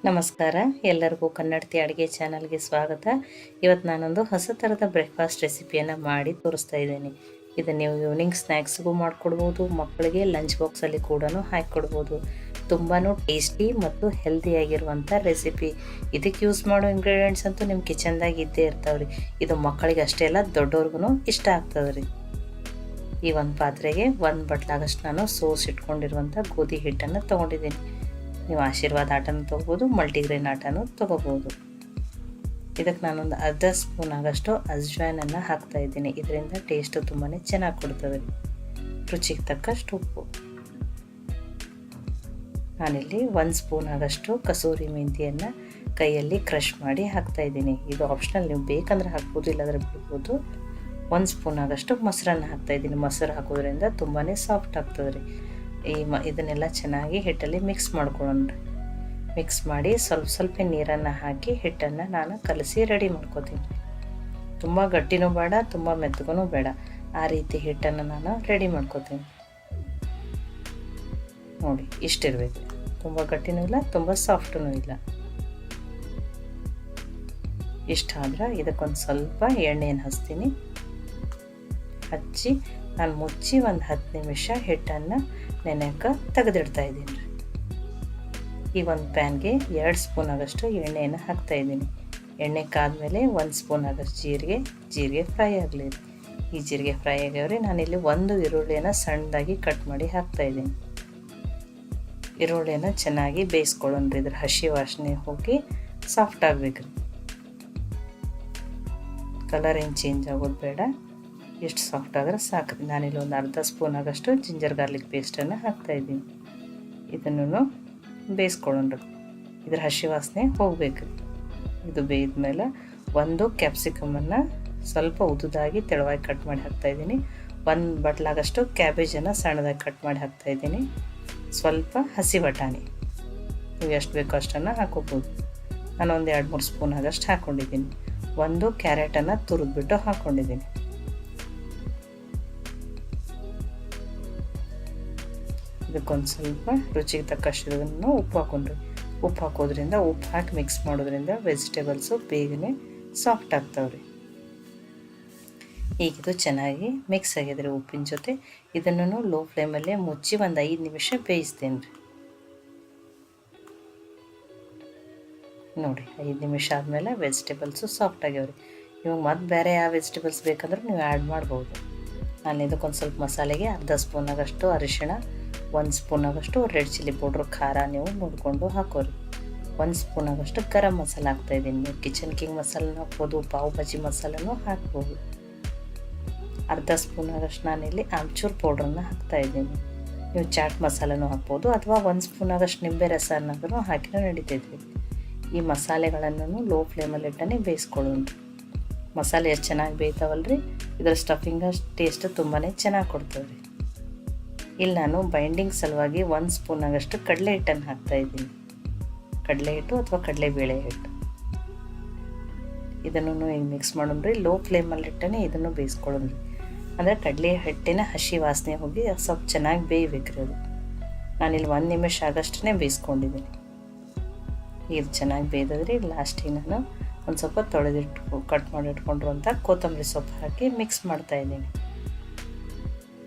ನಮಸ್ಕಾರ, ಎಲ್ಲರಿಗೂ ಕನ್ನಡತಿ ಅಡುಗೆ ಚಾನಲ್ಗೆ ಸ್ವಾಗತ. ಇವತ್ತು ನಾನೊಂದು ಹೊಸ ಥರದ ಬ್ರೇಕ್ಫಾಸ್ಟ್ ರೆಸಿಪಿಯನ್ನು ಮಾಡಿ ತೋರಿಸ್ತಾ ಇದ್ದೀನಿ. ಇದನ್ನು ನೀವು ಈವ್ನಿಂಗ್ ಸ್ನ್ಯಾಕ್ಸ್ಗೂ ಮಾಡಿಕೊಡ್ಬೋದು, ಮಕ್ಕಳಿಗೆ ಲಂಚ್ ಬಾಕ್ಸಲ್ಲಿ ಕೂಡ ಹಾಕಿಕೊಡ್ಬೋದು. ತುಂಬಾ ಟೇಸ್ಟಿ ಮತ್ತು ಹೆಲ್ದಿಯಾಗಿರುವಂಥ ರೆಸಿಪಿ. ಇದಕ್ಕೆ ಯೂಸ್ ಮಾಡೋ ಇಂಗ್ರೀಡಿಯೆಂಟ್ಸ್ ಅಂತೂ ನಿಮ್ಮ ಕಿಚನ್ದಾಗ ಇದ್ದೇ ಇರ್ತಾವ್ರಿ. ಇದು ಮಕ್ಕಳಿಗೆ ಅಷ್ಟೇ ಅಲ್ಲ, ದೊಡ್ಡವ್ರಿಗೂ ಇಷ್ಟ ಆಗ್ತದೆ ರೀ. ಈ ಒಂದು ಪಾತ್ರೆಗೆ 1 ಬಟ್ಲಾಗಷ್ಟು ನಾನು ಇಟ್ಕೊಂಡಿರುವಂಥ ಗೋಧಿ ಹಿಟ್ಟನ್ನು ತೊಗೊಂಡಿದ್ದೀನಿ. ನೀವು ಆಶೀರ್ವಾದ ಆಟನೂ ತೊಗೋಬೋದು, ಮಲ್ಟಿಗ್ರೇನ್ ಆಟನೂ ತೊಗೋಬೋದು. ಇದಕ್ಕೆ ನಾನೊಂದು ಅರ್ಧ ಸ್ಪೂನ್ ಆಗಷ್ಟು ಅಜ್ವಾಯಿನನ್ನು ಹಾಕ್ತಾಯಿದ್ದೀನಿ. ಇದರಿಂದ ಟೇಸ್ಟು ತುಂಬಾ ಚೆನ್ನಾಗಿ ಕೊಡ್ತದೆ. ರುಚಿಗೆ ತಕ್ಕಷ್ಟು ಉಪ್ಪು. ನಾನಿಲ್ಲಿ 1 ಸ್ಪೂನ್ ಆಗಷ್ಟು ಕಸೂರಿ ಮೆಂತಿಯನ್ನು ಕೈಯಲ್ಲಿ ಕ್ರಷ್ ಮಾಡಿ ಹಾಕ್ತಾಯಿದ್ದೀನಿ. ಇದು ಆಪ್ಷನಲ್, ನೀವು ಬೇಕಂದ್ರೆ ಹಾಕ್ಬೋದು, ಇಲ್ಲಾಂದರೆ ಬಿಡ್ಬೋದು. 1 ಸ್ಪೂನ್ ಆಗಷ್ಟು ಮೊಸರನ್ನು ಹಾಕ್ತಾಯಿದ್ದೀನಿ. ಮೊಸರು ಹಾಕೋದ್ರಿಂದ ತುಂಬಾ ಸಾಫ್ಟ್ ಆಗ್ತದೆ ರೀ. ಇದನ್ನೆಲ್ಲ ಚೆನ್ನಾಗಿ ಹಿಟ್ಟಲ್ಲಿ ಮಿಕ್ಸ್ ಮಾಡ್ಕೊಳ್ಳೋಣ. ಮಿಕ್ಸ್ ಮಾಡಿ ಸ್ವಲ್ಪ ನೀರನ್ನು ಹಾಕಿ ಹಿಟ್ಟನ್ನು ನಾನು ಕಲಸಿ ರೆಡಿ ಮಾಡ್ಕೋತೀನಿ. ತುಂಬ ಗಟ್ಟಿನೂ ಬೇಡ, ತುಂಬ ಮೆತ್ತಗೂ ಬೇಡ, ಆ ರೀತಿ ಹಿಟ್ಟನ್ನು ನಾನು ರೆಡಿ ಮಾಡ್ಕೋತೀನಿ. ನೋಡಿ, ಇಷ್ಟಿರಬೇಕು. ತುಂಬ ಗಟ್ಟಿನೂ ಇಲ್ಲ, ತುಂಬ ಸಾಫ್ಟೂ ಇಲ್ಲ. ಇಷ್ಟಾದ್ರೆ ಇದಕ್ಕೊಂದು ಸ್ವಲ್ಪ ಎಣ್ಣೆಯನ್ನು ಹಚ್ತೀನಿ. ಹಚ್ಚಿ ನಾನು ಮುಚ್ಚಿ ಒಂದು 10 ನಿಮಿಷ ಹಿಟ್ಟನ್ನು ನೆನೆಯಕ್ಕೆ ತೆಗೆದಿಡ್ತಾ ಇದ್ದೀನಿ ರೀ. ಈ ಒಂದು ಪ್ಯಾನ್ಗೆ 2 ಸ್ಪೂನ್ ಆಗಷ್ಟು ಎಣ್ಣೆಯನ್ನು ಹಾಕ್ತಾಯಿದ್ದೀನಿ. ಎಣ್ಣೆ ಕಾದ್ಮೇಲೆ 1 ಸ್ಪೂನ್ ಆಗಷ್ಟು ಜೀರಿಗೆ ಫ್ರೈ ಆಗಲಿ. ಈ ಜೀರಿಗೆ ಫ್ರೈ ಆಗ್ಯಾವ್ರಿ. ನಾನಿಲ್ಲಿ 1 ಈರುಳ್ಳಿಯನ್ನು ಸಣ್ಣದಾಗಿ ಕಟ್ ಮಾಡಿ ಹಾಕ್ತಾಯಿದ್ದೀನಿ. ಈರುಳ್ಳಿಯನ್ನು ಚೆನ್ನಾಗಿ ಬೇಯಿಸ್ಕೊಳ್ಳೋಣ್ರಿ. ಇದ್ರ ಹಸಿ ವಾಸನೆ ಹೋಗಿ ಸಾಫ್ಟ್ ಆಗಬೇಕ್ರಿ. ಕಲರ್ ಏನು ಚೇಂಜ್ ಆಗೋದು ಬೇಡ, ಎಷ್ಟು ಸಾಫ್ಟ್ ಆದರೆ ಸಾಕ್ರಿ. ನಾನಿಲ್ಲಿ ಒಂದು ಅರ್ಧ ಸ್ಪೂನ್ ಆಗಷ್ಟು ಜಿಂಜರ್ ಗಾರ್ಲಿಕ್ ಪೇಸ್ಟನ್ನು ಹಾಕ್ತಾಯಿದ್ದೀನಿ. ಇದನ್ನು ಬೇಯಿಸ್ಕೊಳ್ಳೋಣ್ರಿ. ಇದ್ರ ಹಸಿ ವಾಸನೆ ಹೋಗ್ಬೇಕು. ಇದು ಬೇಯ್ದ ಮೇಲೆ 1 ಕ್ಯಾಪ್ಸಿಕಮನ್ನು ಸ್ವಲ್ಪ ಉದುದಾಗಿ ತೆಳುವಾಗಿ ಕಟ್ ಮಾಡಿ ಹಾಕ್ತಾಯಿದ್ದೀನಿ. 1 ಬಟ್ಲಾಗಷ್ಟು ಕ್ಯಾಬೇಜನ್ನು ಸಣ್ಣದಾಗಿ ಕಟ್ ಮಾಡಿ ಹಾಕ್ತಾಯಿದ್ದೀನಿ. ಸ್ವಲ್ಪ ಹಸಿ ಬಟಾಣಿ, ನೀವು ಎಷ್ಟು ಬೇಕೋ ಅಷ್ಟನ್ನು ಹಾಕೋಬೋದು. ನಾನು ಒಂದು 2-3 ಸ್ಪೂನ್ ಆಗಷ್ಟು ಹಾಕ್ಕೊಂಡಿದ್ದೀನಿ. 1 ಕ್ಯಾರೆಟನ್ನು ತುರಿದ್ಬಿಟ್ಟು ಹಾಕ್ಕೊಂಡಿದ್ದೀನಿ. ಇದಕ್ಕೊಂದು ಸ್ವಲ್ಪ ರುಚಿಗೆ ತಕ್ಕಷ್ಟು ಉಪ್ಪು ಹಾಕೊಂಡ್ರಿ. ಉಪ್ಪು ಹಾಕೋದ್ರಿಂದ, ಉಪ್ಪು ಹಾಕಿ ಮಿಕ್ಸ್ ಮಾಡೋದ್ರಿಂದ ವೆಜಿಟೇಬಲ್ಸು ಬೇಗನೆ ಸಾಫ್ಟ್ ಆಗ್ತಾವ್ರಿ. ಈಗ ಇದು ಚೆನ್ನಾಗಿ ಮಿಕ್ಸ್ ಆಗಿದ್ರೆ ಉಪ್ಪಿನ ಜೊತೆ ಇದನ್ನು ಲೋ ಫ್ಲೇಮಲ್ಲೇ ಮುಚ್ಚಿ ಒಂದು 5 ನಿಮಿಷ ಬೇಯಿಸ್ತೇನೆ ರೀ. ನೋಡಿ, 5 ನಿಮಿಷ ಆದಮೇಲೆ ವೆಜಿಟೇಬಲ್ಸು ಸಾಫ್ಟ್ ಆಗ್ಯಾವ್ರಿ. ಇವಾಗ ಮತ್ತೆ ಬೇರೆ ಯಾವ ವೆಜಿಟೇಬಲ್ಸ್ ಬೇಕಂದ್ರೆ ನೀವು ಆ್ಯಡ್ ಮಾಡ್ಬೋದು. ನಾನು ಇದಕ್ಕೊಂದು ಸ್ವಲ್ಪ ಮಸಾಲೆಗೆ ಅರ್ಧ ಸ್ಪೂನ್ ಆಗಷ್ಟು ಅರಿಶಿಣ, 1 ಸ್ಪೂನ್ ಆಗಷ್ಟು ರೆಡ್ ಚಿಲ್ಲಿ ಪೌಡ್ರ್, ಖಾರ ನೀವು ನೋಡಿಕೊಂಡು ಹಾಕೋರಿ. 1 ಸ್ಪೂನ್ ಆಗಷ್ಟು ಗರಂ ಮಸಾಲೆ ಹಾಕ್ತಾಯಿದ್ದೀನಿ. ನೀವು ಕಿಚನ್ ಕಿಂಗ್ ಮಸಾಲೆನೂ ಹಾಕ್ಬೋದು, ಪಾವ್ ಭಾಜಿ ಮಸಾಲೆನೂ ಹಾಕ್ಬೋದು. ಅರ್ಧ ಸ್ಪೂನ್ ಆಗಷ್ಟು ನಾನಿಲ್ಲಿ ಆಮ್ಚೂರ್ ಪೌಡ್ರನ್ನ ಹಾಕ್ತಾಯಿದ್ದೀನಿ. ನೀವು ಚಾಟ್ ಮಸಾಲೆನೂ ಹಾಕ್ಬೋದು, ಅಥವಾ 1 ಸ್ಪೂನ್ ಆಗಷ್ಟು ನಿಂಬೆ ರಸನಾದ್ರೂ ಹಾಕಿನೂ ನಡೀತೈತಿ. ಈ ಮಸಾಲೆಗಳನ್ನು ಲೋ ಫ್ಲೇಮಲ್ಲಿ ಇಟ್ಟನೆ ಬೇಯಿಸ್ಕೊಳ್ಳೋಣ. ಮಸಾಲೆ ಎಷ್ಟು ಚೆನ್ನಾಗಿ ಬೇಯ್ತಾವಲ್ರಿ, ಇದರ ಸ್ಟಫಿಂಗ್ ಟೇಸ್ಟ್ ತುಂಬಾ ಚೆನ್ನಾಗಿ ಕೊಡ್ತದೆ ರೀ. ಇಲ್ಲಿ ನಾನು ಬೈಂಡಿಂಗ್ ಸಲುವಾಗಿ 1 ಸ್ಪೂನ್ ಆಗಷ್ಟು ಕಡಲೆ ಹಿಟ್ಟನ್ನು ಹಾಕ್ತಾಯಿದ್ದೀನಿ. ಕಡಲೆ ಹಿಟ್ಟು ಅಥವಾ ಕಡಲೆಬೇಳೆ ಹಿಟ್ಟು. ಇದನ್ನು ಈಗ ಮಿಕ್ಸ್ ಮಾಡೋಣ್ರಿ. ಲೋ ಫ್ಲೇಮಲ್ಲಿ ಇಟ್ಟನೆ ಇದನ್ನು ಬೇಯಿಸ್ಕೊಳ್ಳೋಣ್ರಿ. ಅಂದರೆ ಕಡಲೆ ಹಿಟ್ಟಿನ ಹಸಿ ವಾಸನೆ ಹೋಗಿ ಸ್ವಲ್ಪ ಚೆನ್ನಾಗಿ ಬೇಯಬೇಕ್ರಿ ಅದು. ನಾನಿಲ್ಲಿ 1 ನಿಮಿಷ ಆಗಷ್ಟೇ ಬೇಯಿಸ್ಕೊಂಡಿದ್ದೀನಿ. ಇದು ಚೆನ್ನಾಗಿ ಬೇಯ್ದದ್ರಿ. ಲಾಸ್ಟಿಗೆ ನಾನು ಒಂದು ಸ್ವಲ್ಪ ಕಟ್ ಮಾಡಿ ಇಟ್ಕೊಂಡಿರುವಂಥ ಕೊತ್ತಂಬರಿ ಸೊಪ್ಪು ಹಾಕಿ ಮಿಕ್ಸ್ ಮಾಡ್ತಾಯಿದ್ದೀನಿ.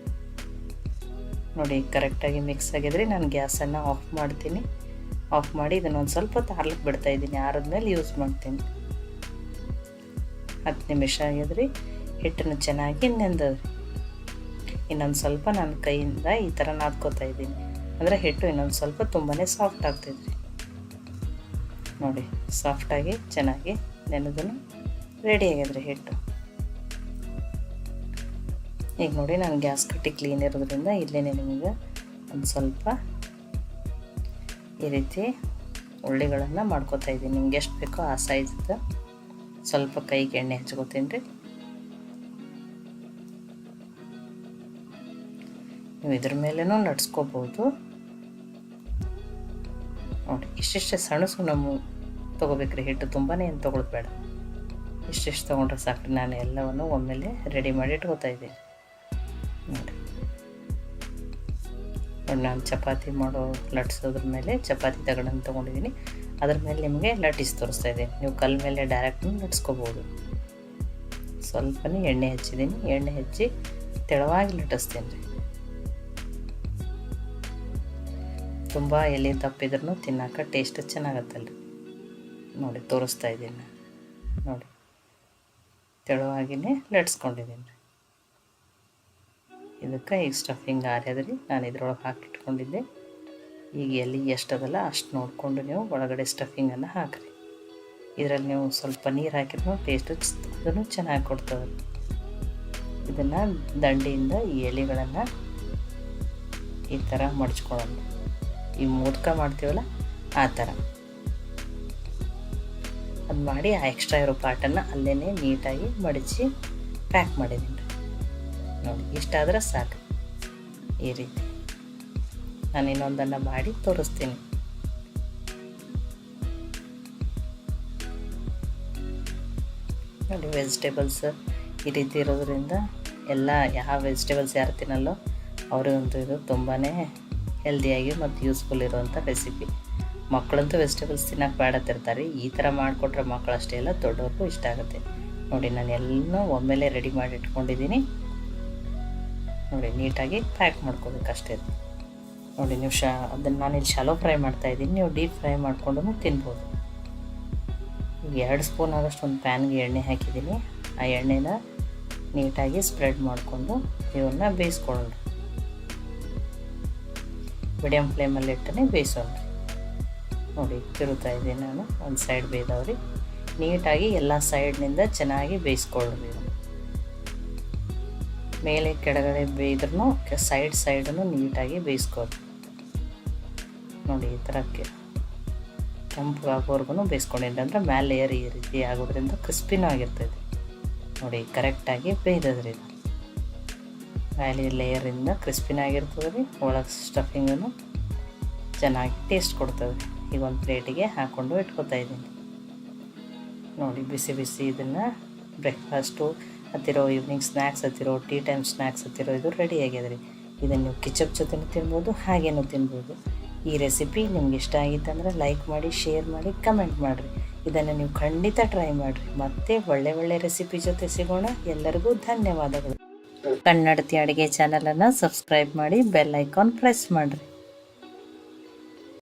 ನೋಡಿ, ಕರೆಕ್ಟಾಗಿ ಮಿಕ್ಸ್ ಆಗಿದ್ರೆ ನಾನು ಗ್ಯಾಸನ್ನು ಆಫ್ ಮಾಡ್ತೀನಿ. ಆಫ್ ಮಾಡಿ ಇದನ್ನೊಂದು ಸ್ವಲ್ಪ ಆರ್ಲಿಕ್ಕೆ ಬಿಡ್ತಾಯಿದ್ದೀನಿ. ಆರಿದ್ಮೇಲೆ ಯೂಸ್ ಮಾಡ್ತೀನಿ. 10 ನಿಮಿಷ ಆಗಿದ್ರಿ. ಹಿಟ್ಟನ್ನು ಚೆನ್ನಾಗಿ ನೆಂದದ್ರಿ. ಇನ್ನೊಂದು ಸ್ವಲ್ಪ ನಾನು ಕೈಯಿಂದ ಈ ಥರ ನಾದ್ಕೋತಾ ಇದ್ದೀನಿ. ಅಂದರೆ ಹಿಟ್ಟು ಇನ್ನೊಂದು ಸ್ವಲ್ಪ ತುಂಬಾ ಸಾಫ್ಟ್ ಆಗ್ತೈತ್ರಿ. ನೋಡಿ, ಸಾಫ್ಟಾಗಿ ಚೆನ್ನಾಗಿ ನೆನೆದನ್ನು ರೆಡಿ ಆಗಿದ್ರಿ ಹಿಟ್ಟು. ಈಗ ನೋಡಿ, ನಾನು ಗ್ಯಾಸ್ ಕಟ್ಟಿ ಕ್ಲೀನ್ ಇರೋದ್ರಿಂದ ಇಲ್ಲೇ ನಿಮಗೆ ಒಂದು ಸ್ವಲ್ಪ ಈ ರೀತಿ ಉಳ್ಳಿಗಳನ್ನು ಮಾಡ್ಕೋತಾ ಇದ್ದೀನಿ. ನಿಮ್ಗೆ ಎಷ್ಟು ಬೇಕೋ ಆ ಸೈಜ್ದು ಸ್ವಲ್ಪ ಕೈಗೆ ಎಣ್ಣೆ ಹಚ್ಕೋತೀನಿ ರೀ. ನೀವು ಇದ್ರ ಮೇಲೇನೂ ನಡ್ಸ್ಕೋಬೋದು. ನೋಡಿ, ಇಷ್ಟಿಷ್ಟೇ ಸಣ್ಣ ತೊಗೋಬೇಕ್ರಿ ಹಿಟ್ಟು. ತುಂಬಾ ಏನು ತೊಗೊಳೋದು ಬೇಡ, ಇಷ್ಟಿಷ್ಟು ತೊಗೊಂಡ್ರೆ ಸಾಕು. ನಾನು ಎಲ್ಲವನ್ನು ಒಮ್ಮೆಲೆ ರೆಡಿ ಮಾಡಿ ಇಟ್ಕೋತಾ ಇದ್ದೀನಿ. ನೋಡಿ, ನಾನು ಚಪಾತಿ ಮಾಡೋ ಲಟ್ಸೋದ್ರ ಮೇಲೆ ಚಪಾತಿ ತಗೊಂಡು ತೊಗೊಂಡಿದ್ದೀನಿ, ಅದ್ರ ಮೇಲೆ ನಿಮಗೆ ಲಟ್ಟಿಸಿ ತೋರಿಸ್ತಾ ಇದ್ದೀನಿ. ನೀವು ಕಲ್ಲ ಮೇಲೆ ಡೈರೆಕ್ಟ್ ಲಟ್ಸ್ಕೊಬೋದು. ಸ್ವಲ್ಪನೇ ಎಣ್ಣೆ ಹಚ್ಚಿದ್ದೀನಿ, ಎಣ್ಣೆ ಹಚ್ಚಿ ತೆಳುವಾಗಿ ಲಟ್ಟಿಸ್ತೀನಿ ರೀ. ತುಂಬ ಎಲೆ ತಪ್ಪಿದ್ರೂ ತಿನ್ನೋಕೆ ಟೇಸ್ಟ್ ಚೆನ್ನಾಗತ್ತಲ್ಲ ರೀ. ನೋಡಿ ತೋರಿಸ್ತಾ ಇದ್ದೀನಿ, ನೋಡಿ ತೆಳುವಾಗಿಯೇ ಲಟ್ಸ್ಕೊಂಡಿದ್ದೀನಿ ರೀ. ಇದಕ್ಕೆ ಈಗ ಸ್ಟಫಿಂಗ್ ಆರ್ಯದ್ರಿ, ನಾನು ಇದ್ರೊಳಗೆ ಹಾಕಿಟ್ಕೊಂಡಿದ್ದೆ. ಈಗ ಎಲೆ ಎಷ್ಟದಲ್ಲ ಅಷ್ಟು ನೋಡಿಕೊಂಡು ನೀವು ಒಳಗಡೆ ಸ್ಟಫಿಂಗನ್ನು ಹಾಕಿರಿ. ಇದರಲ್ಲಿ ನೀವು ಸ್ವಲ್ಪ ನೀರು ಹಾಕಿದ್ರು ಟೇಸ್ಟ್ ಅದನ್ನು ಚೆನ್ನಾಗಿ ಕೊಡ್ತದೆ. ಇದನ್ನು ದಂಡಿಯಿಂದ ಈ ಎಲೆಗಳನ್ನು ಈ ಥರ ಮಡ್ಚ್ಕೊಳ್ಳೋಣ. ಈ ಮೋದಕ ಮಾಡ್ತೀವಲ್ಲ ಆ ಥರ ಅದು ಮಾಡಿ ಆ ಎಕ್ಸ್ಟ್ರಾ ಇರೋ ಪಾರ್ಟನ್ನು ಅಲ್ಲೇ ನೀಟಾಗಿ ಮಡಚಿ ಪ್ಯಾಕ್ ಮಾಡಿದ್ದೀನಿ ರೀ. ನೋಡಿ ಇಷ್ಟಾದರೆ ಸಾಕು. ಈ ರೀತಿ ನಾನು ಇನ್ನೊಂದನ್ನು ಮಾಡಿ ತೋರಿಸ್ತೀನಿ. ನೋಡಿ ವೆಜಿಟೇಬಲ್ಸ್ ಈ ರೀತಿ ಇರೋದ್ರಿಂದ ಎಲ್ಲ ಯಾವ ವೆಜಿಟೇಬಲ್ಸ್ ಯಾರು ತಿನ್ನಲ್ಲೋ ಅವ್ರಿಗಂತೂ ಇದು ತುಂಬಾ ಹೆಲ್ದಿಯಾಗಿ ಮತ್ತು ಯೂಸ್ಫುಲ್ ಇರುವಂಥ ರೆಸಿಪಿ. ಮಕ್ಕಳಂತೂ ವೆಜಿಟೇಬಲ್ಸ್ ತಿನ್ನೋಕೆ ಬೇಡತ್ತಿರ್ತಾರೆ. ಈ ಥರ ಮಾಡಿಕೊಟ್ರೆ ಮಕ್ಕಳು ಅಷ್ಟೇ ಅಲ್ಲ ದೊಡ್ಡವ್ರಿಗೂ ಇಷ್ಟ ಆಗುತ್ತೆ. ನೋಡಿ ನಾನು ಎಲ್ಲನೂ ಒಮ್ಮೆಲೇ ರೆಡಿ ಮಾಡಿ ಇಟ್ಕೊಂಡಿದ್ದೀನಿ. ನೋಡಿ ನೀಟಾಗಿ ಪ್ಯಾಕ್ ಮಾಡ್ಕೋಬೇಕಷ್ಟೇ. ನೋಡಿ ನೀವು ಅದನ್ನು ನಾನಿಲ್ಲಿ ಶಾಲೋ ಫ್ರೈ ಮಾಡ್ತಾಯಿದ್ದೀನಿ, ನೀವು ಡೀಪ್ ಫ್ರೈ ಮಾಡ್ಕೊಂಡು ತಿನ್ಬೋದು. ಈಗ 2 ಸ್ಪೂನ್ ಆಗೋಷ್ಟು ಒಂದು ಪ್ಯಾನ್ಗೆ ಎಣ್ಣೆ ಹಾಕಿದ್ದೀನಿ. ಆ ಎಣ್ಣೆನ ನೀಟಾಗಿ ಸ್ಪ್ರೆಡ್ ಮಾಡಿಕೊಂಡು ಇವನ್ನ ಬೇಯಿಸ್ಕೊಳ್ಳೋಣ. ಮೀಡಿಯಮ್ ಫ್ಲೇಮಲ್ಲಿ ಇಟ್ಟನೆ ಬೇಯಿಸೋಣ. ನೋಡಿ ತಿರುತ್ತಾ ಇದ್ದೀನಿ ನಾನು, ಒಂದು ಸೈಡ್ ಬೇಯ್ದವ್ರಿ. ನೀಟಾಗಿ ಎಲ್ಲ ಸೈಡ್ನಿಂದ ಚೆನ್ನಾಗಿ ಬೇಯಿಸ್ಕೊಳ್ಳ್ರಿ. ಮೇಲೆ ಕೆಳಗಡೆ ಬೇಯ್ದ್ರೂ ಸೈಡನ್ನು ನೀಟಾಗಿ ಬೇಯಿಸ್ಕೊಳ್ಳಿ. ನೋಡಿ ಈ ಥರಕ್ಕೆ ಕೆಂಪಗಾಗೋರ್ಗು ಬೇಯಿಸ್ಕೊಂಡಿದ್ದೆ ಅಂದರೆ ಮೇಲೆ ಲೇಯರ್ ಈ ರೀತಿ ಆಗೋದ್ರಿಂದ ಕ್ರಿಸ್ಪಿನೂ ಆಗಿರ್ತೈತೆ. ನೋಡಿ ಕರೆಕ್ಟಾಗಿ ಬೇಯ್ದದ್ರಿ. ಇದು ಮೇಲೆ ಲೇಯರಿಂದ ಕ್ರಿಸ್ಪಿನೂ ಆಗಿರ್ತದೆ ರೀ, ಒಳಗೆ ಸ್ಟಫಿಂಗನ್ನು ಚೆನ್ನಾಗಿ ಟೇಸ್ಟ್ ಕೊಡ್ತದೆ. ಈಗ ಒಂದು ಪ್ಲೇಟಿಗೆ ಹಾಕ್ಕೊಂಡು ಇಟ್ಕೊತಾ ಇದ್ದೀನಿ. ನೋಡಿ ಬಿಸಿ ಬಿಸಿ ಇದನ್ನು ಬ್ರೇಕ್ಫಾಸ್ಟು ಹತ್ತಿರೋ, ಈವ್ನಿಂಗ್ ಸ್ನ್ಯಾಕ್ಸ್ ಹತ್ತಿರೋ, ಟೀ ಟೈಮ್ ಸ್ನ್ಯಾಕ್ಸ್ ಹತ್ತಿರೋ ಇದು ರೆಡಿ ಆಗ್ಯದ ರೀ. ಇದನ್ನು ನೀವು ಕಿಚಪ್ ಜೊತೆನೂ ತಿನ್ಬೋದು, ಹಾಗೇನೂ ತಿನ್ಬೋದು. ಈ ರೆಸಿಪಿ ನಿಮ್ಗೆ ಇಷ್ಟ ಆಗಿತ್ತಂದ್ರೆ ಲೈಕ್ ಮಾಡಿ, ಶೇರ್ ಮಾಡಿ, ಕಮೆಂಟ್ ಮಾಡಿರಿ. ಇದನ್ನು ನೀವು ಖಂಡಿತ ಟ್ರೈ ಮಾಡಿರಿ. ಮತ್ತೆ ಒಳ್ಳೆ ರೆಸಿಪಿ ಜೊತೆ ಸಿಗೋಣ. ಎಲ್ಲರಿಗೂ ಧನ್ಯವಾದಗಳು. ಕನ್ನಡತಿ ಅಡುಗೆ ಚಾನಲನ್ನು ಸಬ್ಸ್ಕ್ರೈಬ್ ಮಾಡಿ, ಬೆಲ್ ಐಕಾನ್ ಪ್ರೆಸ್ ಮಾಡಿರಿ.